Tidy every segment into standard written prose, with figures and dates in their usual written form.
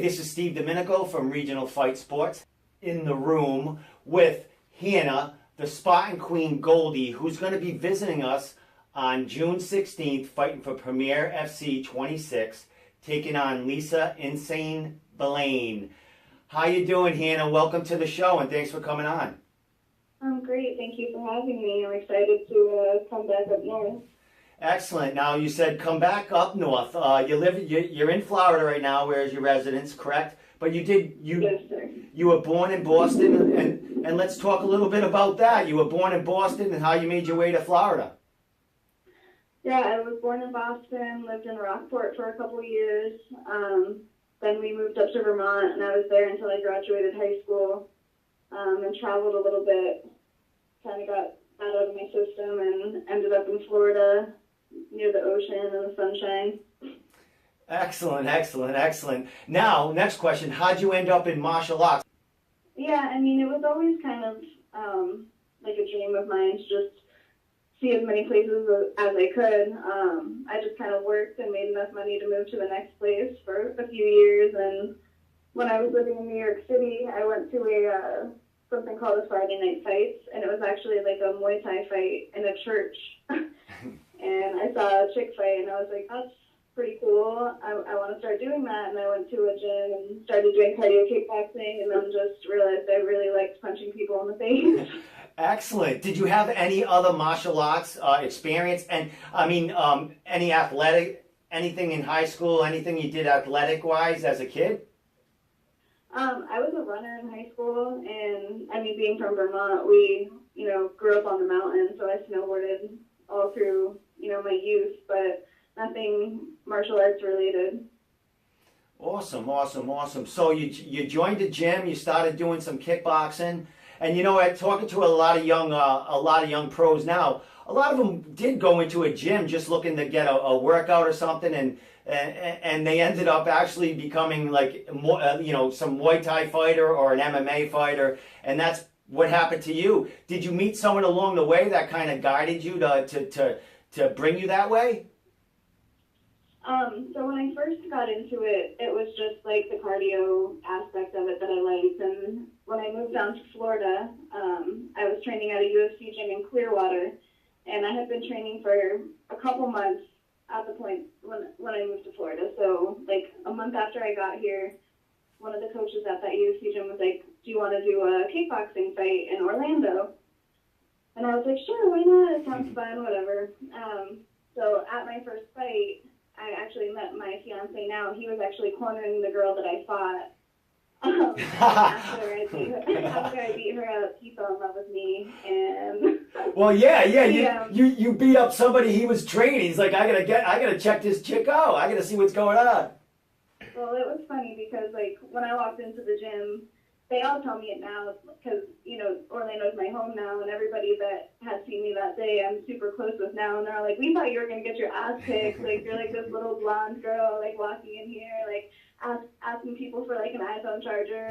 this is Steve Domenico from Regional Fight Sports in the room with Hannah, the Spartan Queen Goldy, who's going to be visiting us on June 16th, fighting for Premier FC26, taking on Lisa Insane Blain. How you doing, Hannah? Welcome to the show, and thanks for coming on. I'm great. Thank you for having me. I'm excited to come back up north. Excellent. Now, you said come back up north. You're in Florida right now, where is your residence, correct? But Yes, sir. You were born in Boston, and let's talk a little bit about that. You were born in Boston and how you made your way to Florida. Yeah, I was born in Boston, lived in Rockport for a couple of years. Then we moved up to Vermont, and I was there until I graduated high school, and traveled a little bit. Kind of got that out of my system and ended up in Florida, near the ocean and the sunshine. Excellent, excellent, excellent. Now, next question. How'd you end up in martial arts? Yeah, I mean, it was always kind of like a dream of mine to just see as many places as I could. I just kind of worked and made enough money to move to the next place for a few years. And when I was living in New York City, I went to something called a Friday Night Fights, and it was actually like a Muay Thai fight in a church. And I saw a chick fight, and I was like, that's pretty cool. I want to start doing that. And I went to a gym and started doing cardio kickboxing, and then just realized I really liked punching people in the face. Excellent. Did you have any other martial arts experience? And I mean, anything in high school, anything you did athletic-wise as a kid? I was a runner in high school, and I mean, being from Vermont, we, grew up on the mountain, so I snowboarded all through, my youth, but nothing martial arts related. Awesome, awesome, awesome. So you joined the gym, you started doing some kickboxing, and talking to a lot of young pros now, a lot of them did go into a gym just looking to get a workout or something, and they ended up actually becoming like some Muay Thai fighter or an MMA fighter, and that's what happened to you. Did you meet someone along the way that kind of guided you to bring you that way? So when I first got into it, it was just like the cardio aspect of it that I liked. And when I moved down to Florida, I was training at a UFC gym in Clearwater, and I had been training for a couple months at the point when I moved to Florida. So like a month after I got here, one of the coaches at that UFC gym was like, do you want to do a kickboxing fight in Orlando? And I was like, sure, why not? It sounds fun, whatever. So at my first fight, I actually met my fiance now. He was actually cornering the girl that I fought. After I beat her up, he fell in love with me, and well, yeah. You beat up somebody he was training. He's like, I gotta check this chick out. I gotta see what's going on. Well, it was funny because like when I walked into the gym, they all tell me it now because Orlando's my home now, and everybody that had seen me that day, I'm super close with now, and they're all like, we thought you were gonna get your ass kicked. Like you're like this little blonde girl like walking in here like asking people for like an iPhone charger.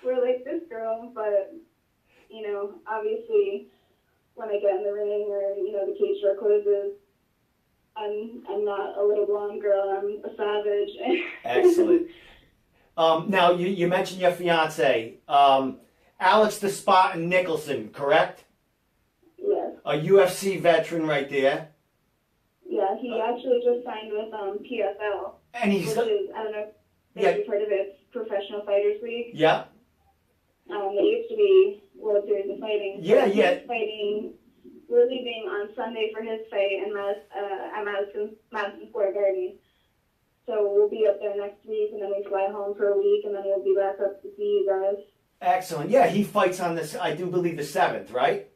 We're like this girl, but obviously when I get in the ring or the cage door closes, I'm not a little blonde girl. I'm a savage. Excellent. Now you mentioned your fiance, Alex the Spartan Nicholson, correct? Yes. A UFC veteran right there. Yeah, he actually just signed with PFL, and which is, I don't know if you've heard of it, it's Professional Fighters League. Yeah. It used to be World Series of Fighting. Yeah. We're leaving on Sunday for his fight at Madison Square Garden. So we'll be up there next week, and then we fly home for a week, and then we'll be back up to see you guys. Excellent. Yeah, he fights on this, I do believe, the 7th, right?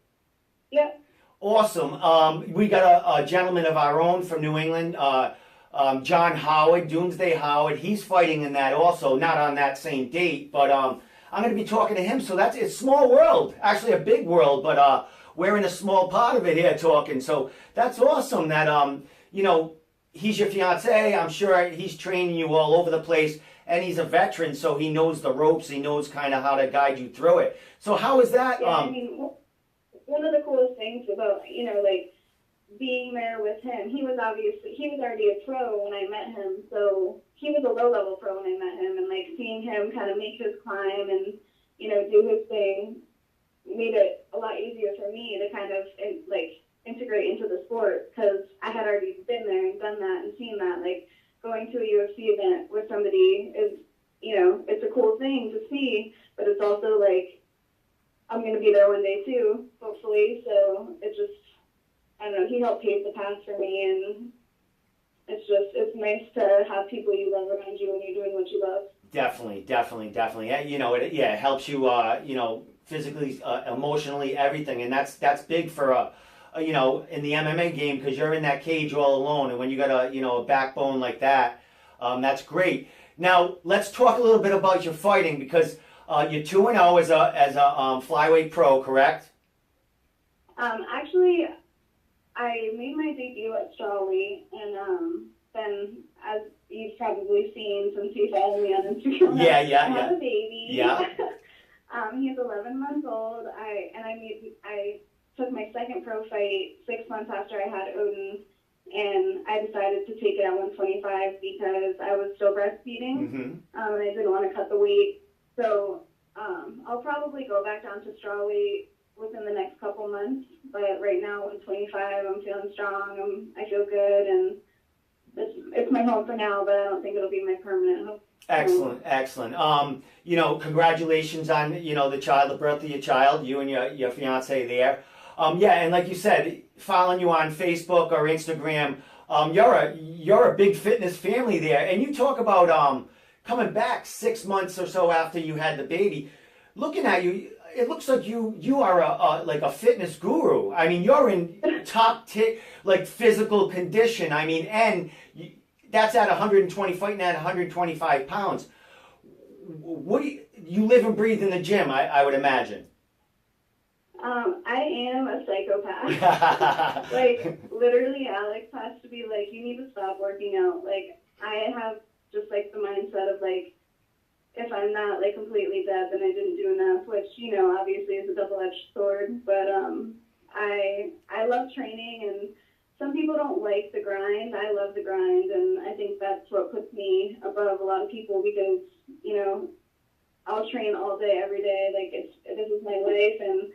Yep. Awesome. We got a gentleman of our own from New England, John Howard, Doomsday Howard. He's fighting in that also, not on that same date, but I'm going to be talking to him. So it's a small world, actually a big world, but we're in a small part of it here talking. So that's awesome that, he's your fiance. I'm sure he's training you all over the place, and he's a veteran, so he knows the ropes. He knows kind of how to guide you through it. So how is that? Yeah, I mean, one of the coolest things about, being there with him, he was already a pro when I met him, so he was a low-level pro when I met him, and like seeing him kind of make his climb and, you know, do his thing made it a lot easier for me to kind of like integrate into the sport, because I had already been there and done that and seen that. Like going to a UFC event with somebody is, you know, it's a cool thing to see, but it's also like I'm going to be there one day too, hopefully. So it just, I don't know, he helped pave the path for me, and it's nice to have people you love around you when you're doing what you love. Definitely. You know, it helps you, you know, physically, emotionally, everything, and that's big for you know, in the MMA game, because you're in that cage all alone, and when you got a backbone like that, that's great. Now let's talk a little bit about your fighting, because you're 2-0 as a flyweight pro, correct? Actually, I made my debut at strawweight, and then, as you've probably seen since you followed me on Instagram, I have a baby. Yeah. He's 11 months old. I took my second pro fight 6 months after I had Odin, and I decided to take it at 125 because I was still breastfeeding, and I didn't want to cut the weight. So I'll probably go back down to strawweight within the next couple months, but right now 125, I'm feeling strong. I feel good, and it's my home for now, but I don't think it'll be my permanent home. Excellent. You know, congratulations on, you know, the birth of your child, you and your fiance there. Yeah, and like you said, following you on Facebook or Instagram, you're a big fitness family there, and you talk about coming back 6 months or so after you had the baby. Looking at you, it looks like you are like a fitness guru. I mean, you're in top like physical condition. I mean, and that's at 120, fighting at 125 pounds. What do you live and breathe in the gym? I would imagine. I am a psychopath. Like, literally, Alex has to be like, you need to stop working out. Like, I have just, like, the mindset of, like, if I'm not, like, completely dead, then I didn't do enough, which, you know, obviously is a double-edged sword. But I love training, and some people don't like the grind. I love the grind, and I think that's what puts me above a lot of people, because, you know, I'll train all day, every day. Like, this is my life, and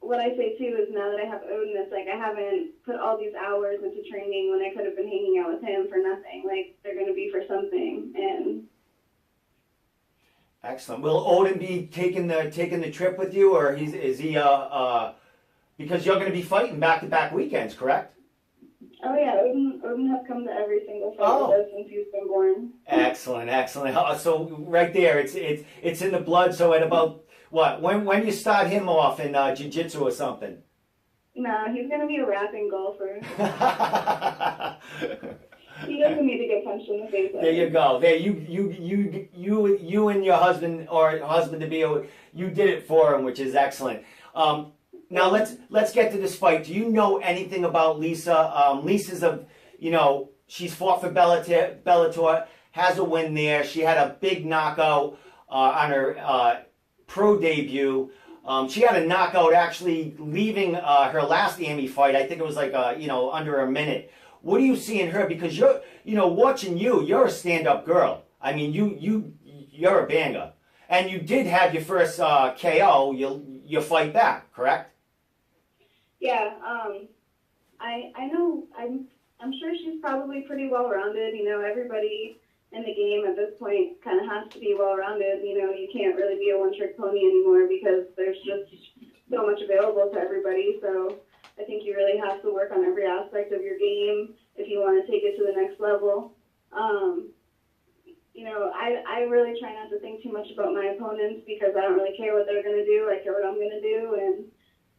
what I say, too, is now that I have Odin, it's like I haven't put all these hours into training when I could have been hanging out with him for nothing. Like, they're going to be for something. And excellent. Will Odin be taking the trip with you, or is he because you're going to be fighting back-to-back weekends, correct? Oh yeah, Odin has come to every single fight with us since he's been born. Excellent. So right there, it's in the blood. So at about what? When you start him off in jiu-jitsu or something? No, he's gonna be a rapping golfer. He doesn't need to get punched in the face. There you go. There you and your husband or husband to be, you did it for him, which is excellent. Now let's get to this fight. Do you know anything about Lisa? Lisa's she's fought for Bellator, has a win there. She had a big knockout on her pro debut. She had a knockout actually leaving her last AMI fight. I think it was like under a minute. What do you see in her? Because watching you're a stand-up girl. I mean, you're a banger, and you did have your first KO. You fight back, correct? Yeah. I know. I'm sure she's probably pretty well-rounded. Everybody in the game at this point kind of has to be well-rounded. You can't really be a one-trick pony anymore because there's just so much available to everybody. So I think you really have to work on every aspect of your game if you want to take it to the next level. I really try not to think too much about my opponents because I don't really care what they're going to do. I care what I'm going to do, and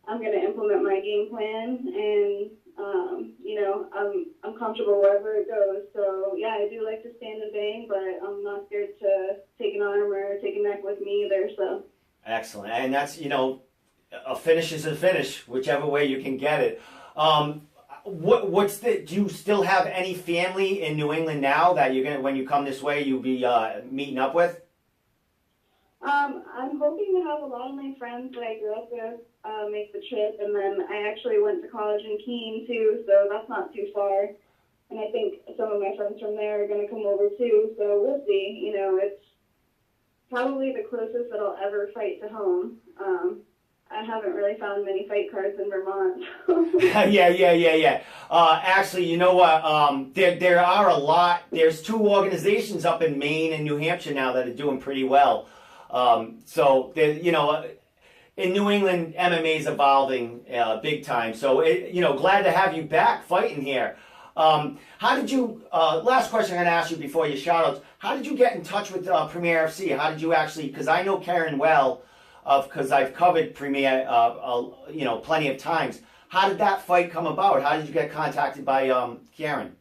I'm going to implement my game plan, and I'm comfortable wherever it goes. So yeah, I do like to stand and bang, but I'm not scared to take an arm or take a neck with me either. So excellent, and that's a finish is a finish, whichever way you can get it. Do you still have any family in New England now that you're gonna, when you come this way, you'll be meeting up with? I'm hoping to have a lot of my friends that I grew up with make the trip, and then I actually went to college in Keene too, so that's not too far. And I think some of my friends from there are going to come over too, so we'll see. You know, it's probably the closest that I'll ever fight to home. I haven't really found many fight cards in Vermont. Yeah. Actually, you know what? There are a lot. There's 2 organizations up in Maine and New Hampshire now that are doing pretty well. So, you know, in New England, MMA is evolving big time. So, you know, glad to have you back fighting here. How did you, last question I'm going to ask you before your shout-outs, how did you get in touch with Premier FC? How did you actually, because I know Karen well, because I've covered Premier, you know, plenty of times. How did that fight come about? How did you get contacted by Karen?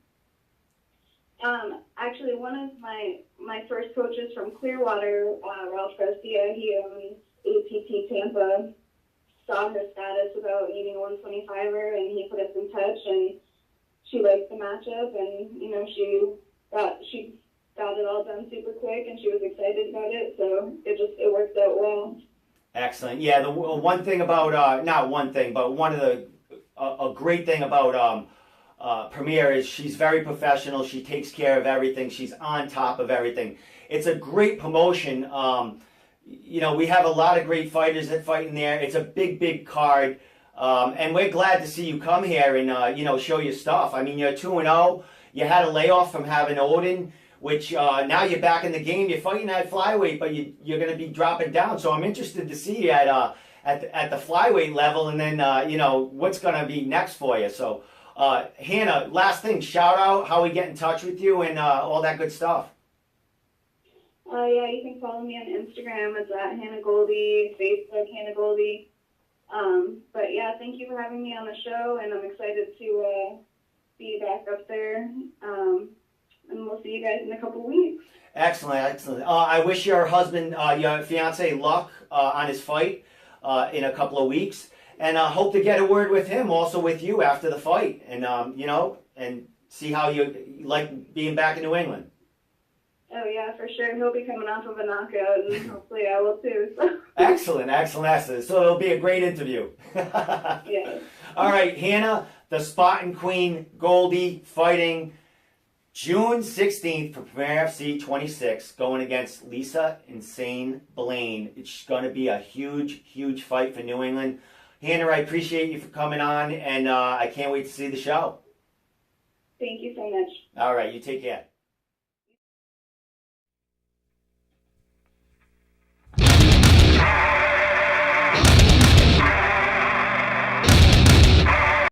Actually, one of my first coaches from Clearwater, Ralph Garcia, he owns APT Tampa, saw her status about needing a 125er, and he put us in touch, and she liked the matchup, and, you know, she got it all done super quick, and she was excited about it, so it worked out well. Excellent. Yeah, the one thing about, not one thing, but one of the, a great thing about Premier is she's very professional. She takes care of everything. She's on top of everything. It's a great promotion. You know, we have a lot of great fighters that fight in there. It's a big card. And we're glad to see you come here and, you know, show your stuff. I mean, you're 2-0. You had a layoff from having Odin, which now you're back in the game. You're fighting at flyweight, but you're going to be dropping down. So I'm interested to see you at the flyweight level, and then, you know, what's going to be next for you. So, Hannah, last thing, shout out how we get in touch with you and all that good stuff. Yeah, you can follow me on Instagram. It's at Hannah Goldy, Facebook, Hannah Goldy. But yeah, thank you for having me on the show, and I'm excited to be back up there. And we'll see you guys in a couple weeks. Excellent. I wish your husband, your fiance, luck on his fight in a couple of weeks, and hope to get a word with him, also with you after the fight, and you know, and see how you like being back in New England. Oh yeah, for sure. He'll be coming off of a knockout, and hopefully I will too. So. Excellent. So it'll be a great interview. Yeah. All right, Hannah, the Spartan Queen, Goldy, fighting June 16th for Premier FC26, going against Lisa Insane Blain. It's going to be a huge fight for New England. Hannah, I appreciate you for coming on, and I can't wait to see the show. Thank you so much. All right, you take care.